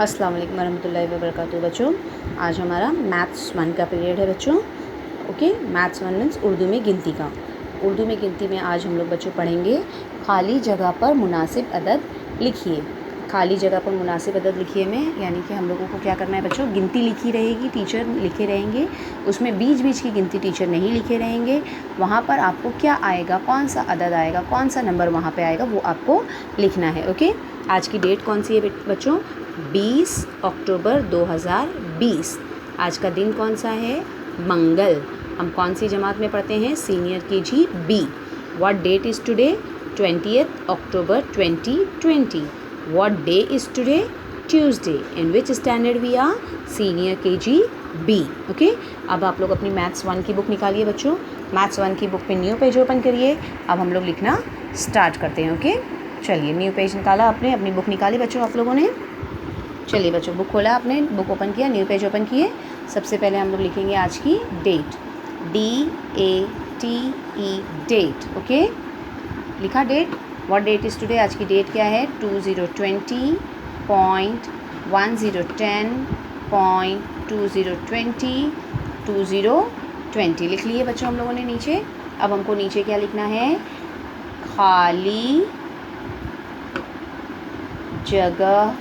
अस्सलाम वालेकुम वरहमतुल्लाहि वबरकातुहू। बच्चों, आज हमारा मैथ्स 1 का पीरियड है बच्चों। ओके, मैथ्स 1 मीन्स उर्दू में गिनती का। उर्दू में गिनती में आज हम लोग बच्चों पढ़ेंगे खाली जगह पर मुनासिब अदद लिखिए। खाली जगह पर मुनासिब अदद लिखिए में यानी कि हम लोगों को क्या करना है बच्चों, गिनती लिखी रहेगी, टीचर लिखे रहेंगे, उसमें बीच बीच की गिनती टीचर नहीं लिखे रहेंगे। वहाँ पर आपको क्या आएगा, कौन सा अदद आएगा, कौन सा नंबर वहाँ पे आएगा, वो आपको लिखना है। ओके, आज की डेट कौन सी है बच्चों? 20 अक्टूबर 2020। आज का दिन कौन सा है? मंगल। हम कौन सी जमात में पढ़ते हैं? Senior KG B. What date is today? 20th October 2020। What day is today? Tuesday. In which standard we are? Senior KG B. Okay, अब आप लोग अपनी मैथ्स 1 की बुक निकालिए बच्चों। मैथ्स 1 की बुक पे न्यू पेज ओपन करिए। अब हम लोग लिखना स्टार्ट करते हैं। ओके, चलिए न्यू पेज निकाला आपने, अपनी बुक निकाली बच्चों आप लोगों ने। चलिए बच्चों, बुक खोला आपने, बुक ओपन किया, न्यू पेज ओपन किए। सबसे पहले हम लोग लिखेंगे आज की डेट, DATE डेट। ओके, लिखा date. What date is today? आज की डेट क्या है? 2020.1020.2020 लिख लिए बच्चों हम लोगों ने नीचे। अब हमको नीचे क्या लिखना है? खाली जगह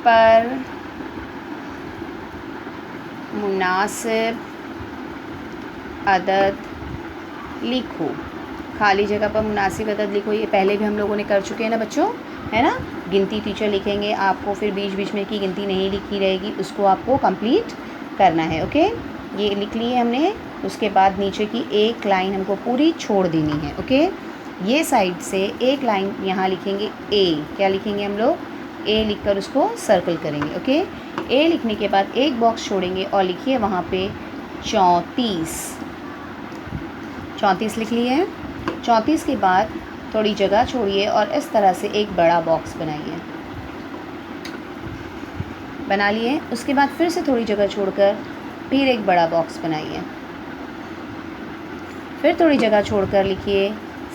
पर मुनासिब अदद लिखो। खाली जगह पर मुनासिब अदद लिखो, ये पहले भी हम लोगों ने कर चुके हैं ना बच्चों, है ना। गिनती टीचर लिखेंगे आपको, फिर बीच बीच में की गिनती नहीं लिखी रहेगी, उसको आपको कंप्लीट करना है। ओके, ये लिख लिए हमने। उसके बाद नीचे की एक लाइन हमको पूरी छोड़ देनी है। ओके, ये साइड से एक लाइन यहाँ लिखेंगे ए। क्या लिखेंगे हम लोग? ए लिखकर उसको सर्कल करेंगे। ओके, ए लिखने के बाद एक बॉक्स छोड़ेंगे और लिखिए वहाँ पे 34 लिख लिए हैं। 34 के बाद थोड़ी जगह छोड़िए और इस तरह से एक बड़ा बॉक्स बनाइए। बना लिए। उसके बाद फिर से थोड़ी जगह छोड़कर फिर एक बड़ा बॉक्स बनाइए। फिर थोड़ी जगह छोड़कर लिखिए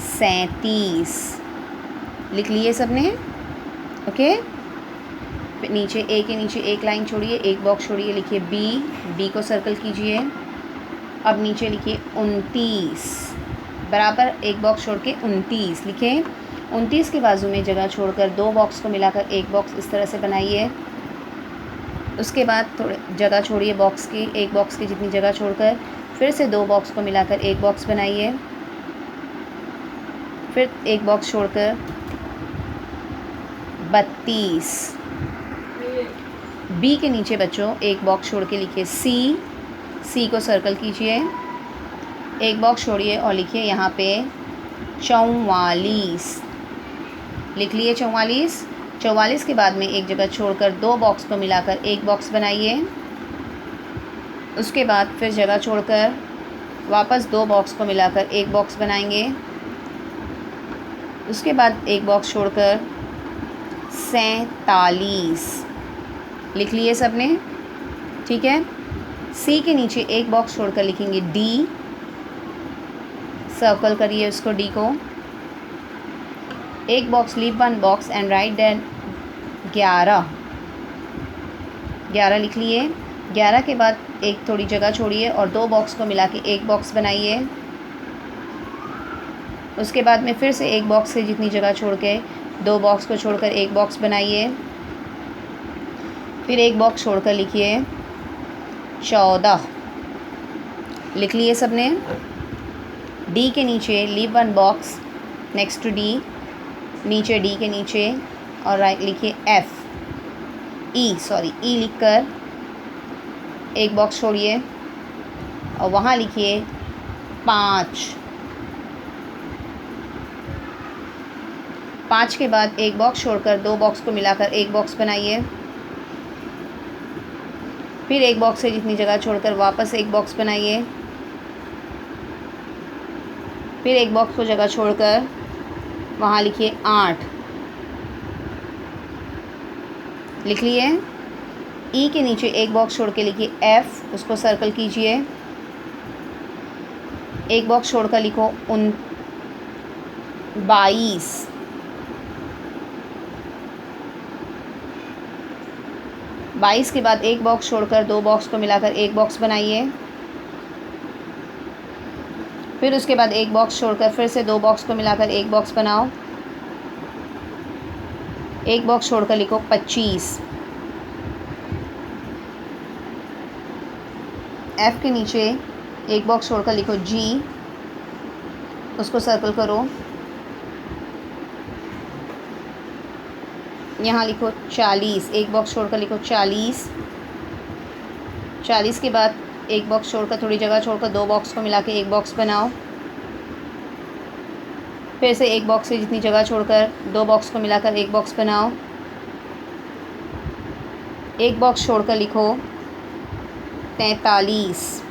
37 लिख लिए सबने। ओके, नीचे ए के नीचे एक लाइन छोड़िए, एक बॉक्स छोड़िए, लिखिए बी को सर्कल कीजिए। अब नीचे लिखिए 29, बराबर एक बॉक्स छोड़ के 29 लिखें। 29 के बाजू में जगह छोड़कर दो बॉक्स को मिलाकर एक बॉक्स इस तरह से बनाइए। उसके बाद थोड़ी जगह छोड़िए बॉक्स की, एक बॉक्स की जितनी जगह छोड़कर फिर से दो बॉक्स को मिलाकर एक बॉक्स बनाइए। फिर एक बॉक्स छोड़कर 32। बी के नीचे बच्चों एक बॉक्स छोड़ के लिखिए सी को सर्कल कीजिए। एक बॉक्स छोड़िए और लिखिए यहाँ पे 44 लिख लिए। 44 के बाद में एक जगह छोड़कर दो बॉक्स को मिलाकर एक बॉक्स बनाइए। उसके बाद फिर जगह छोड़कर वापस दो बॉक्स को मिलाकर एक बॉक्स बनाएंगे। उसके बाद एक बॉक्स छोड़कर 47 लिख लिए सबने, ठीक है। सी के नीचे एक बॉक्स छोड़कर लिखेंगे डी, सर्कल करिए उसको, डी को। एक box, leave one box and write then 11 लिख लिए। 11 के बाद एक थोड़ी जगह छोड़िए और दो बॉक्स को मिला के एक बॉक्स बनाइए। उसके बाद में फिर से एक बॉक्स से जितनी जगह छोड़ के दो बॉक्स को छोड़कर एक बॉक्स बनाइए। फिर एक बॉक्स छोड़कर लिखिए 14 लिख लिए सबने। डी के नीचे leave one box next to D, नीचे डी के नीचे और राइट लिखिए ई लिखकर एक बॉक्स छोड़िए और वहाँ लिखिए 5 के बाद एक बॉक्स छोड़कर दो बॉक्स को मिलाकर एक बॉक्स बनाइए। फिर एक बॉक्स से जितनी जगह छोड़कर वापस एक बॉक्स बनाइए। फिर एक बॉक्स को जगह छोड़कर वहाँ लिखिए 8 लिख लिए। ई के नीचे एक बॉक्स छोड़ के लिखिए एफ, उसको सर्कल कीजिए। एक बॉक्स छोड़कर लिखो 22 22 के बाद एक बॉक्स छोड़कर 2 बॉक्स को मिलाकर एक बॉक्स बनाइए। फिर उसके बाद एक बॉक्स छोड़कर फिर से 2 बॉक्स को मिलाकर एक बॉक्स बनाओ। एक बॉक्स छोड़कर लिखो 25। F के नीचे एक बॉक्स छोड़कर लिखो G, उसको सर्कल करो। यहाँ लिखो 40, एक बॉक्स छोड़कर लिखो 40। 40 के बाद एक बॉक्स छोड़कर थोड़ी जगह छोड़कर 2 बॉक्स को मिला के एक बॉक्स बनाओ। फिर से एक बॉक्स से जितनी जगह छोड़कर 2 बॉक्स को मिलाकर एक बॉक्स बनाओ। एक बॉक्स छोड़कर लिखो 43।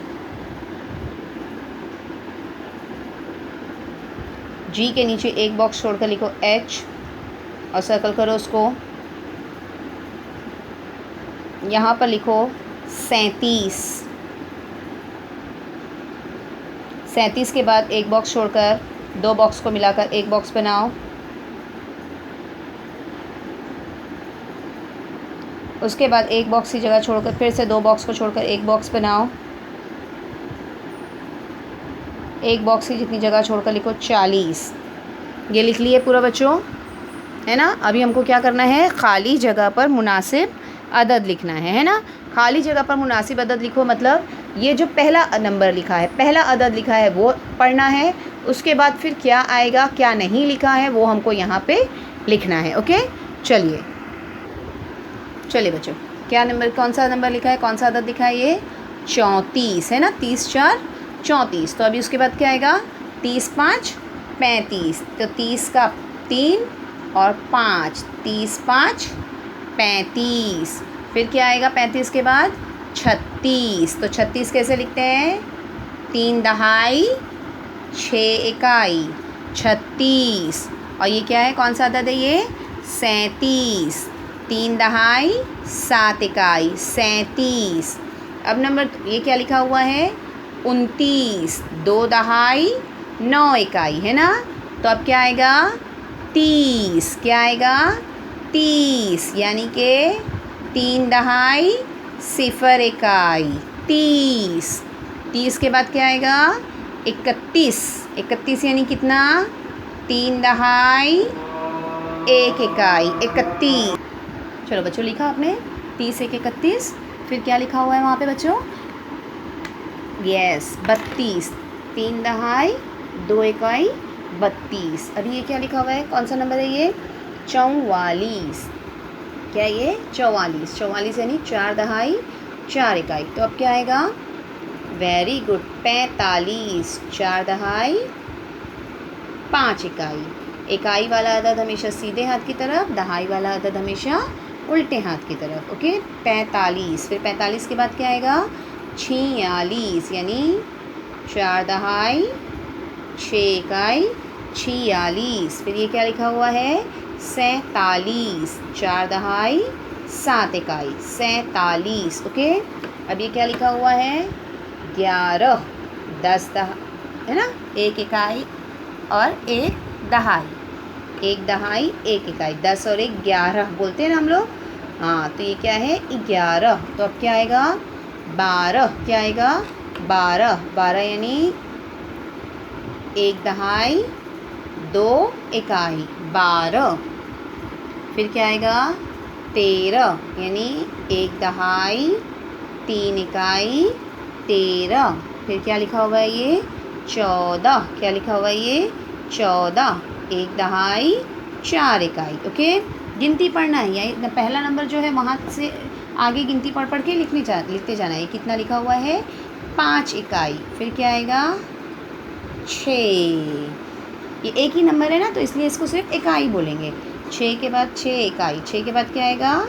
G के नीचे एक बॉक्स छोड़कर लिखो H और सर्कल करो उसको। यहाँ पर लिखो 37। 37 के बाद एक बॉक्स छोड़कर 2 बॉक्स को मिलाकर एक बॉक्स बनाओ। उसके बाद एक बॉक्स की जगह छोड़कर फिर से 2 बॉक्स को छोड़कर एक बॉक्स बनाओ। एक बॉक्स की जितनी जगह छोड़कर लिखो 40। ये लिख लिए पूरा बच्चों, है ना। अभी हमको क्या करना है, खाली जगह पर मुनासिब अदद लिखना है ना। खाली जगह पर मुनासिब अदद लिखो, मतलब ये जो पहला नंबर लिखा है, पहला अदद लिखा है वो पढ़ना है। उसके बाद फिर क्या आएगा क्या नहीं लिखा है वो हमको यहाँ पे लिखना है। ओके, चलिए बच्चों, क्या नंबर, कौन सा नंबर लिखा है, कौन सा अदद लिखा है, ये 34 है ना। 30 4 34। तो अभी उसके बाद क्या आएगा, 30 5 35। तो 30 का 3 और 5, 30 5 35। फिर क्या आएगा 35 के बाद 36। तो 36 कैसे लिखते हैं, 3 दहाई 6 इकाई 36। और ये क्या है, कौन सा अदद है ये, 37। 3 दहाई 7 इकाई 37। अब नंबर ये क्या लिखा हुआ है, 29। 2 दहाई 9 इकाई है ना। तो अब क्या आएगा 30। क्या आएगा 30, यानी कि 3 दहाई 0 इकाई 30। 30 के बाद क्या आएगा 31। 31 यानी कितना, 3 दहाई 1 इकाई 31। चलो बच्चों, लिखा आपने 30 1 31। फिर क्या लिखा हुआ है वहाँ पे बच्चों, यस 32। 3 दहाई 2 इकाई 32। अभी ये क्या लिखा हुआ है, कौन सा नंबर है ये, 44। क्या है ये, 44। 44 यानी 4 दहाई 4 इकाई। तो अब क्या आएगा, वेरी गुड, 45। 4 दहाई 5 इकाई। इकाई वाला अदद हमेशा सीधे हाथ की तरफ, दहाई वाला अदद हमेशा उल्टे हाथ की तरफ। ओके, 45। फिर 45 के बाद क्या आएगा, 46 यानी 4 दहाई 6 इकाई 46। फिर ये क्या लिखा हुआ है, 47। 4 दहाई 7 इकाई 47। ओके, अब ये क्या लिखा हुआ है, 11। 10 है ना, 1 इकाई और 1 दहाई, 1 दहाई 1 इकाई। 10 और 1 11 बोलते हैं ना हम लोग। हाँ, तो ये क्या है, 11। तो अब क्या आएगा, 12। क्या आएगा, 12। 12 यानी 1 दहाई 2 इकाई 12। फिर क्या आएगा, 13 यानी 1 दहाई 3 इकाई 13। फिर क्या लिखा हुआ है ये, 14। क्या लिखा हुआ है ये, 14। 1 दहाई 4 इकाई। ओके, गिनती पढ़ना है, यही पहला नंबर जो है वहाँ से आगे गिनती पढ़ पढ़ के लिखते जाना है। कितना लिखा हुआ है, 5 इकाई। फिर क्या आएगा, 6। ये एक ही नंबर है ना, तो इसलिए इसको सिर्फ इकाई बोलेंगे। 6 के बाद 6 इकाई। 6 के बाद क्या आएगा,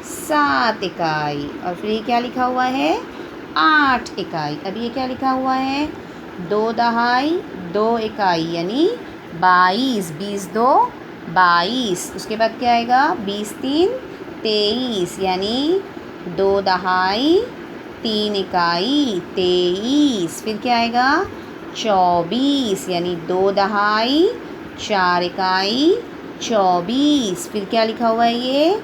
7 इकाई। और फिर ये क्या लिखा हुआ है, 8 इकाई। अब ये क्या लिखा हुआ है, 2 दहाई 2 इकाई यानी 22। 20 2 22। उसके बाद क्या आएगा, 20 3 23 यानी 2 दहाई 3 इकाई 23। फिर क्या आएगा, 24 यानी 2 दहाई 4 इकाई 24। फिर क्या लिखा हुआ है ये,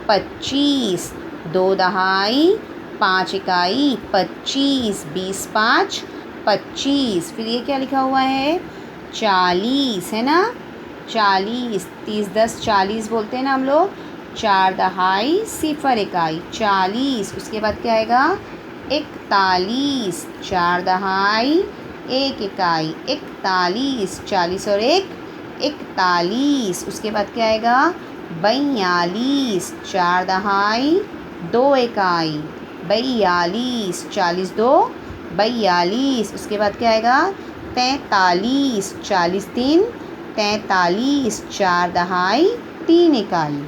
25। 2 दहाई 5 इकाई 25, 20 5 25। फिर ये क्या लिखा हुआ है 40 है ना, 40, 30 10 40 बोलते हैं ना हम लोग। 4 दहाई 0 इकाई 40। उसके बाद क्या आएगा 41, 4 दहाई 1 इकाई 41, 40 और 1 41। उसके बाद क्या आएगा 42, 4 दहाई 2 इकाई 42, 40 2 42। उसके बाद क्या आएगा 43, 40 3 43, 4 दहाई 3 इकाई।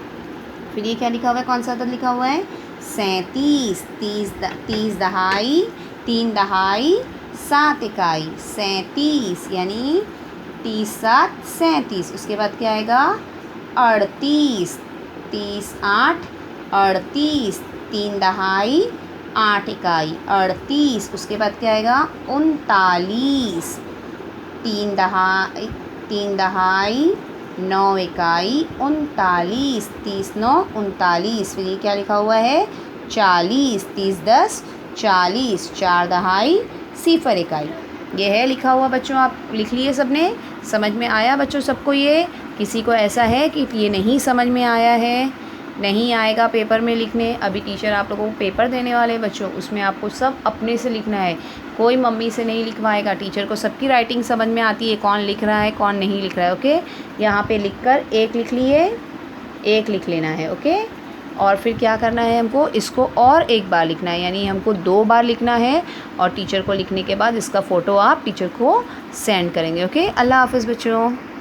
फिर ये क्या लिखा हुआ है, कौन सा अदद लिखा हुआ है 37, 30 दहाई 3 दहाई 7 इकाई 37, यानी 30 7 37। उसके बाद क्या आएगा 38, 30 8 38, 3 दहाई 8 इकाई 38। उसके बाद क्या आएगा 39, 3 दहाई 9 इकाई 39, 30 9 39। फिर ये क्या लिखा हुआ है 40, 30 10 40, 4 दहाई 0 इकाई। ये है लिखा हुआ बच्चों, आप लिख लिए सबने, समझ में आया बच्चों सबको? ये किसी को ऐसा है कि ये नहीं समझ में आया है? नहीं आएगा पेपर में लिखने, अभी टीचर आप लोगों को पेपर देने वाले हैं बच्चों, उसमें आपको सब अपने से लिखना है, कोई मम्मी से नहीं लिखवाएगा। टीचर को सबकी राइटिंग समझ में आती है, कौन लिख रहा है कौन नहीं लिख रहा है। ओके, यहाँ पे लिखकर एक लिख लिए, एक लिख लेना है। ओके, और फिर क्या करना है हमको, इसको और एक बार लिखना है, यानी हमको 2 बार लिखना है। और टीचर को लिखने के बाद इसका फ़ोटो आप टीचर को सेंड करेंगे। ओके, अल्लाह हाफ़िज़ बच्चों।